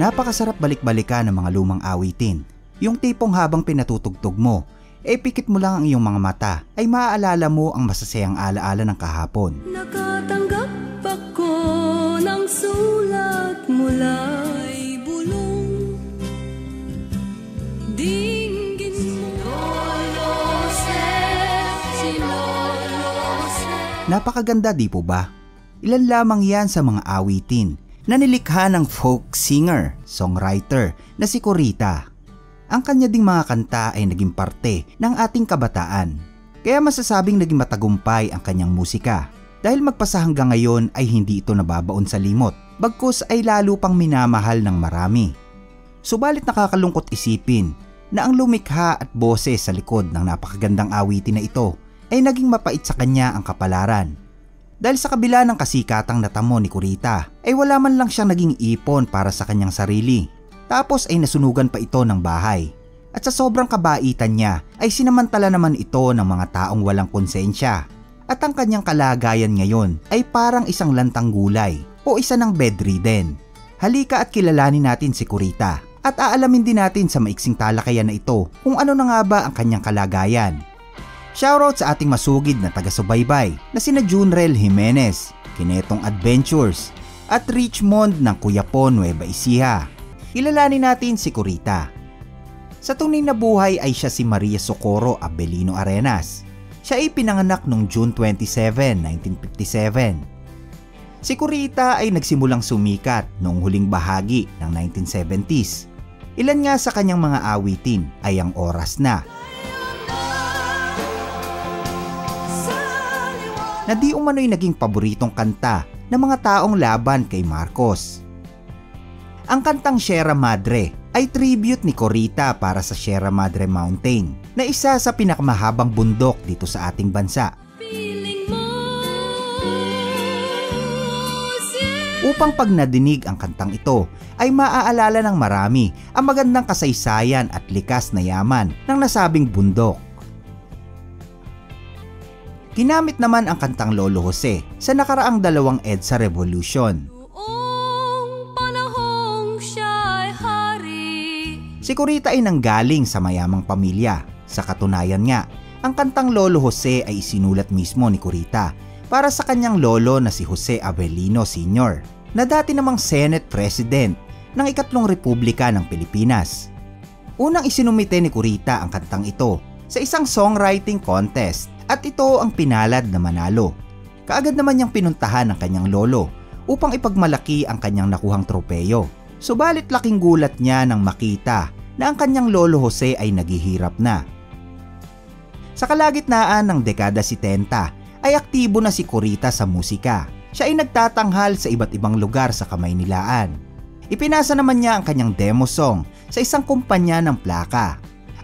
Napakasarap balik-balikan ng mga lumang awitin. Yung tipong habang pinatutugtog mo, pikit mo lang ang iyong mga mata ay maaalala mo ang masasayang alaala ng kahapon. Nakatanggap ako ng sulat mula'y bulong. Dinggin mo Napakaganda di po ba? Ilan lamang yan sa mga awitin na nilikha ng folk singer, songwriter na si Corita. Ang kanya ding mga kanta ay naging parte ng ating kabataan. Kaya masasabing naging matagumpay ang kanyang musika. Dahil magpasa hanggang ngayon ay hindi ito nababaon sa limot. Bagkus ay lalo pang minamahal ng marami. Subalit nakakalungkot isipin na ang lumikha at boses sa likod ng napakagandang awitin na ito ay naging mapait sa kanya ang kapalaran. Dahil sa kabila ng kasikatang natamo ni Corita ay wala man lang siyang naging ipon para sa kanyang sarili. Tapos ay nasunugan pa ito ng bahay. At sa sobrang kabaitan niya ay sinamantala naman ito ng mga taong walang konsensya. At ang kanyang kalagayan ngayon ay parang isang lantang gulay o isa ng bedridden. Halika at kilalanin natin si Corita at aalamin din natin sa maiksing talakayan na ito kung ano na nga ba ang kanyang kalagayan. Shoutout sa ating masugid na taga-subaybay na sina Junrel Jimenez, Kinetong Adventures at Richmond ng Cuyapon, Nueva Ecija. Kilalanin natin si Corita. Sa tunay na buhay ay siya si Maria Socorro Abelino Arenas. Siya ay pinanganak noong June 27, 1957. Si Corita ay nagsimulang sumikat noong huling bahagi ng 1970s. Ilan nga sa kanyang mga awitin ay ang Oras Na, na di umano'y naging paboritong kanta ng mga taong laban kay Marcos. Ang kantang Sierra Madre ay tribute ni Corita para sa Sierra Madre Mountain na isa sa pinakamahabang bundok dito sa ating bansa. Upang pag nadinig ang kantang ito ay maaalala ng marami ang magandang kasaysayan at likas na yaman ng nasabing bundok. Ginamit naman ang kantang Lolo Jose sa nakaraang 2 EDSA Revolution. Si Corita ay nanggaling sa mayamang pamilya. Sa katunayan nga, ang kantang Lolo Jose ay isinulat mismo ni Corita para sa kanyang lolo na si Jose Avelino Sr. na dati namang Senate President ng ikatlong Republika ng Pilipinas. Unang isinumite ni Corita ang kantang ito sa isang songwriting contest at ito ang pinalad na manalo. Kaagad naman niyang pinuntahan ang kanyang lolo upang ipagmalaki ang kanyang nakuhang tropeyo. Subalit laking gulat niya nang makita na ang kanyang lolo Jose ay naghihirap na. Sa kalagitnaan ng dekada 70 ay aktibo na si Corita sa musika. Siya ay nagtatanghal sa iba't ibang lugar sa Kamaynilaan. Ipinasa naman niya ang kanyang demo song sa isang kumpanya ng plaka.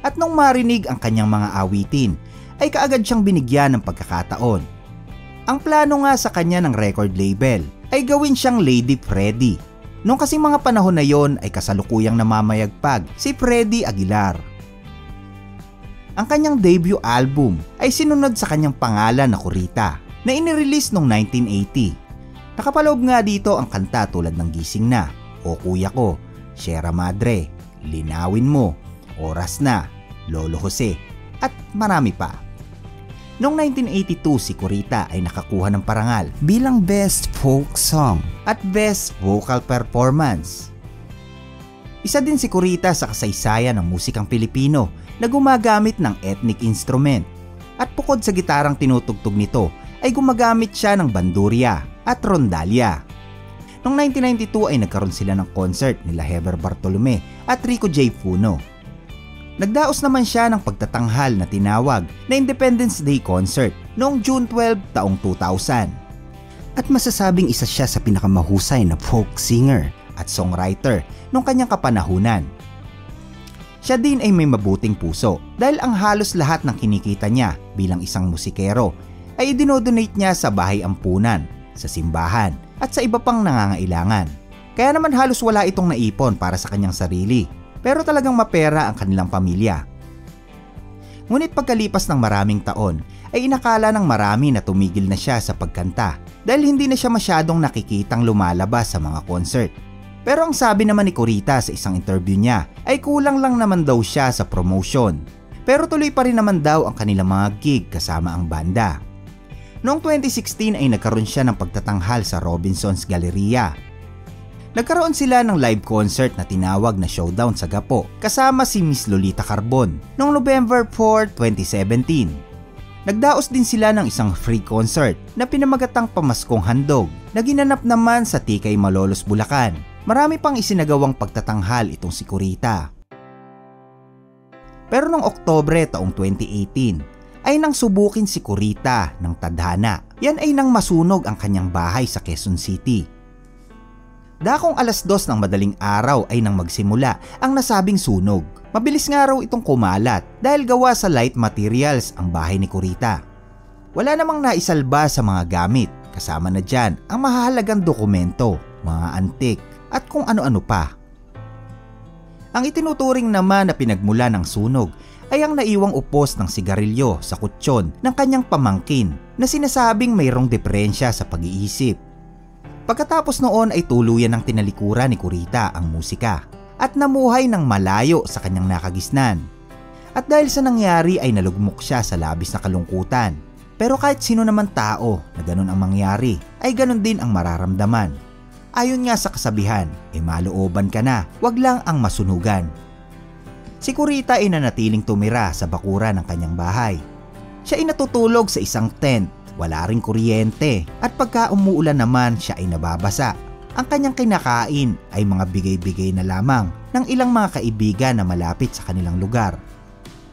At nung marinig ang kanyang mga awitin, ay kaagad siyang binigyan ng pagkakataon. Ang plano nga sa kanya ng record label ay gawin siyang Lady Freddy. Noong kasing mga panahon na yon ay kasalukuyang namamayagpag si Freddy Aguilar. Ang kanyang debut album ay sinunod sa kanyang pangalan na Corita na inirelease noong 1980. Nakapaloob nga dito ang kanta tulad ng Gising Na, O Kuya Ko, Sierra Madre, Linawin Mo, Oras Na, Lolo Jose at marami pa. Noong 1982 si Corita ay nakakuha ng parangal bilang Best Folk Song at Best Vocal Performance. Isa din si Corita sa kasaysayan ng musikang Pilipino na gumagamit ng ethnic instrument at bukod sa gitarang tinutugtog nito ay gumagamit siya ng bandurya at rondalya. Noong 1992 ay nagkaroon sila ng concert nila Heber Bartolome at Rico J. Puno. Nagdaos naman siya ng pagtatanghal na tinawag na Independence Day Concert noong June 12 taong 2000. At masasabing isa siya sa pinakamahusay na folk singer at songwriter noong kanyang kapanahunan. Siya din ay may mabuting puso dahil ang halos lahat ng kinikita niya bilang isang musikero ay dinodonate niya sa bahay ampunan, sa simbahan at sa iba pang nangangailangan. Kaya naman halos wala itong naipon para sa kanyang sarili. Pero talagang mapera ang kanilang pamilya. Ngunit pagkalipas ng maraming taon ay inakala ng marami na tumigil na siya sa pagkanta dahil hindi na siya masyadong nakikitang lumalabas sa mga concert. Pero ang sabi naman ni Kurita sa isang interview niya ay kulang lang naman daw siya sa promotion. Pero tuloy pa rin naman daw ang kanilang mga gig kasama ang banda. Noong 2016 ay nagkaroon siya ng pagtatanghal sa Robinson's Galleria. Nagkaroon sila ng live concert na tinawag na Showdown sa Gapo kasama si Miss Lolita Carbon noong November 4, 2017. Nagdaos din sila ng isang free concert na pinamagatang Pamaskong Handog na ginanap naman sa Tikay Malolos, Bulacan. Marami pang isinagawang pagtatanghal itong si Kurita. Pero noong Oktubre taong 2018 ay nang subukin si Kurita ng tadhana. Yan ay nang masunog ang kanyang bahay sa Quezon City. Dakong 2:00 ng madaling araw ay nang magsimula ang nasabing sunog. Mabilis nga raw itong kumalat dahil gawa sa light materials ang bahay ni Kurita. Wala namang naisalba sa mga gamit, kasama na dyan ang mahahalagang dokumento, mga antik at kung ano-ano pa. Ang itinuturing naman na pinagmula ng sunog ay ang naiwang upos ng sigarilyo sa kutsyon ng kanyang pamangkin na sinasabing mayroong diferensya sa pag-iisip. Pagkatapos noon ay tuluyan ng tinalikuran ni Kurita ang musika at namuhay ng malayo sa kanyang nakagisnan. At dahil sa nangyari ay nalugmok siya sa labis na kalungkutan. Pero kahit sino naman tao na ganun ang mangyari ay ganun din ang mararamdaman. Ayon nga sa kasabihan, malooban ka na, wag lang ang masunugan. Si Kurita ay nanatiling tumira sa bakuran ng kanyang bahay. Siya ay natutulog sa isang tent, wala ring kuryente at pagka umuulan naman siya ay nababasa. Ang kanyang kinakain ay mga bigay-bigay na lamang ng ilang mga kaibigan na malapit sa kanilang lugar.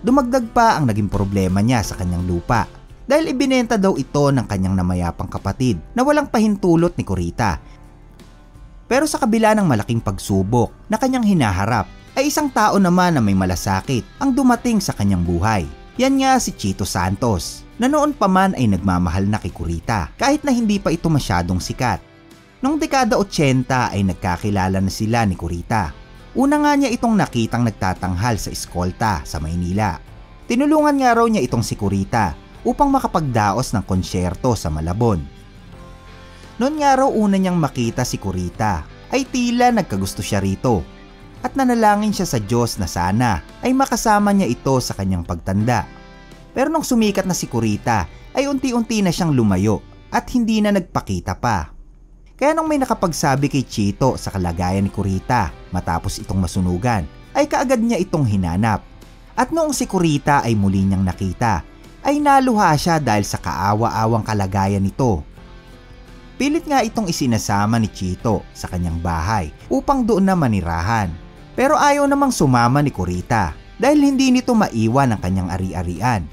Dumagdag pa ang naging problema niya sa kanyang lupa dahil ibinenta daw ito ng kanyang namayapang kapatid na walang pahintulot ni Kurita. Pero sa kabila ng malaking pagsubok na kanyang hinaharap ay isang tao naman na may malasakit ang dumating sa kanyang buhay. Yan nga si Chito Santos na noon pa man ay nagmamahal na kay Kurita kahit na hindi pa ito masyadong sikat. Noong dekada 80 ay nagkakilala na sila ni Kurita. Una nga niya itong nakitang nagtatanghal sa eskolta sa Maynila. Tinulungan nga raw niya itong si Kurita upang makapagdaos ng konsyerto sa Malabon. Noon nga raw una niyang makita si Kurita ay tila nagkagusto siya rito at nanalangin siya sa Diyos na sana ay makasama niya ito sa kanyang pagtanda. Pero nung sumikat na si Kurita ay unti-unti na siyang lumayo at hindi na nagpakita pa. Kaya nung may nakapagsabi kay Chito sa kalagayan ni Kurita matapos itong masunugan, ay kaagad niya itong hinanap. At noong si Kurita ay muli niyang nakita, ay naluha siya dahil sa kaawa-awang kalagayan nito. Pilit nga itong isinasama ni Chito sa kanyang bahay upang doon na manirahan. Pero ayaw namang sumama ni Kurita dahil hindi nito maiwan ang kanyang ari-arian.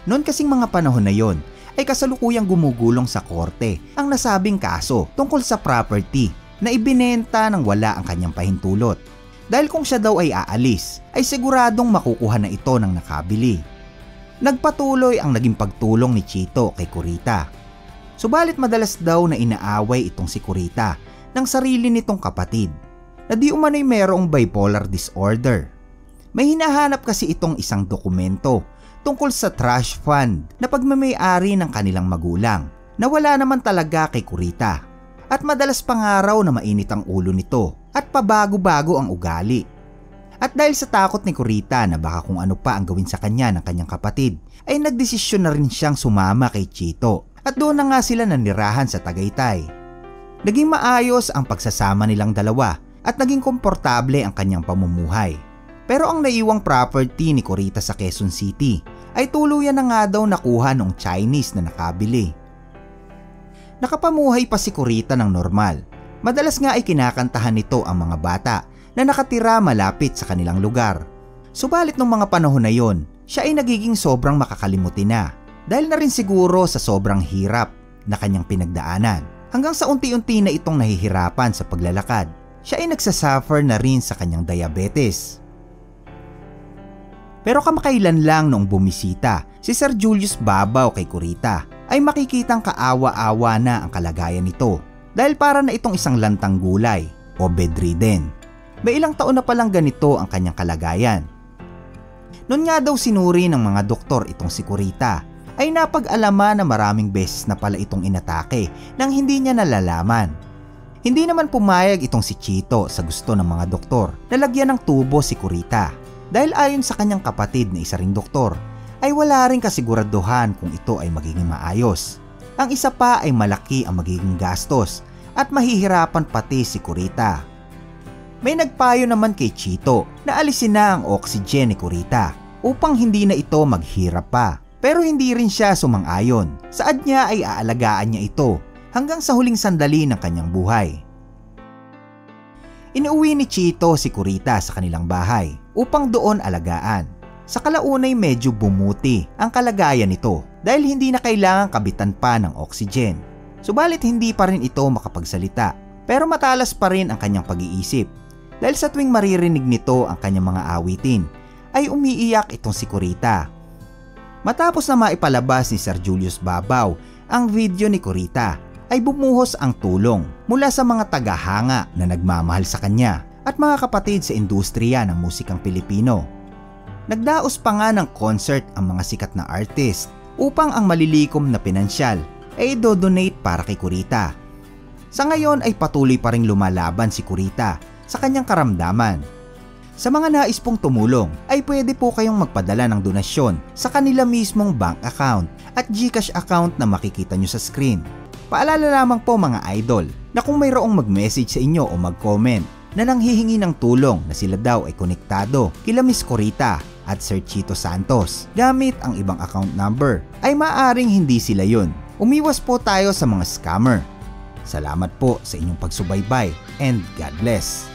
Noon kasing mga panahon na yon, ay kasalukuyang gumugulong sa korte ang nasabing kaso tungkol sa property na ibinenta ng wala ang kanyang pahintulot. Dahil kung siya daw ay aalis, ay siguradong makukuha na ito ng nakabili. Nagpatuloy ang naging pagtulong ni Chito kay Kurita. Subalit madalas daw na inaaway itong si Kurita ng sarili nitong kapatid na di umano'y mayroong bipolar disorder. May hinahanap kasi itong isang dokumento tungkol sa trash fund na pagmamay-ari ng kanilang magulang na wala naman talaga kay Kurita. At madalas pa nga raw na mainit ang ulo nito at pabago-bago ang ugali. At dahil sa takot ni Kurita na baka kung ano pa ang gawin sa kanya ng kanyang kapatid, ay nagdesisyon na rin siyang sumama kay Chito at doon na nga sila nanirahan sa Tagaytay. Naging maayos ang pagsasama nilang dalawa at naging komportable ang kanyang pamumuhay. Pero ang naiwang property ni Kurita sa Quezon City ay tuluyan na nga daw nakuha ng Chinese na nakabili. Nakapamuhay pa si Kurita ng normal. Madalas nga ay kinakantahan nito ang mga bata na nakatira malapit sa kanilang lugar. Subalit nung mga panahon na yon, siya ay nagiging sobrang makakalimutin na dahil na rin siguro sa sobrang hirap na kanyang pinagdaanan. Hanggang sa unti-unti na itong nahihirapan sa paglalakad, siya ay nagsasuffer na rin sa kanyang diabetes. Pero kamakailan lang noong bumisita si Sir Julius Babaw kay Kurita ay makikitang kaawa-awa na ang kalagayan nito dahil para na itong isang lantang gulay o bedridden. May ilang taon na palang ganito ang kanyang kalagayan. Noon nga daw sinuri ng mga doktor itong si Kurita ay napag-alaman na maraming beses na pala itong inatake nang hindi niya nalalaman. Hindi naman pumayag itong si Chito sa gusto ng mga doktor na lagyan ng tubo si Kurita dahil ayon sa kanyang kapatid na isa ring doktor ay wala ring kasiguraduhan kung ito ay magiging maayos. Ang isa pa ay malaki ang magiging gastos at mahihirapan pati si Kurita. May nagpayo naman kay Chito na alisin na ang oxygen ni Kurita upang hindi na ito maghirap pa. Pero hindi rin siya sumang-ayon. Saad niya ay aalagaan niya ito hanggang sa huling sandali ng kanyang buhay. Inuwi ni Chito si Kurita sa kanilang bahay upang doon alagaan. Sa kalaunay medyo bumuti ang kalagayan nito dahil hindi na kailangang kabitan pa ng oxygen. Subalit hindi pa rin ito makapagsalita pero matalas pa rin ang kanyang pag-iisip dahil sa tuwing maririnig nito ang kanyang mga awitin ay umiiyak itong si Kurita. Matapos na maipalabas ni Sir Julius Babaw ang video ni Kurita ay bumuhos ang tulong mula sa mga tagahanga na nagmamahal sa kanya at mga kapatid sa industriya ng musikang Pilipino. Nagdaos pa nga ng concert ang mga sikat na artist upang ang malilikom na pinansyal ay do-donate para kay Kurita. Sa ngayon ay patuloy pa ring lumalaban si Kurita sa kanyang karamdaman. Sa mga nais pong tumulong ay pwede po kayong magpadala ng donasyon sa kanila mismong bank account at GCash account na makikita nyo sa screen. Paalala lamang po mga idol na kung mayroong mag-message sa inyo o mag-comment na nanghihingi ng tulong na sila daw ay konektado kila Miss Kurita at Sir Chito Santos gamit ang ibang account number ay maaring hindi sila yun. Umiwas po tayo sa mga scammer. Salamat po sa inyong pagsubaybay and God bless.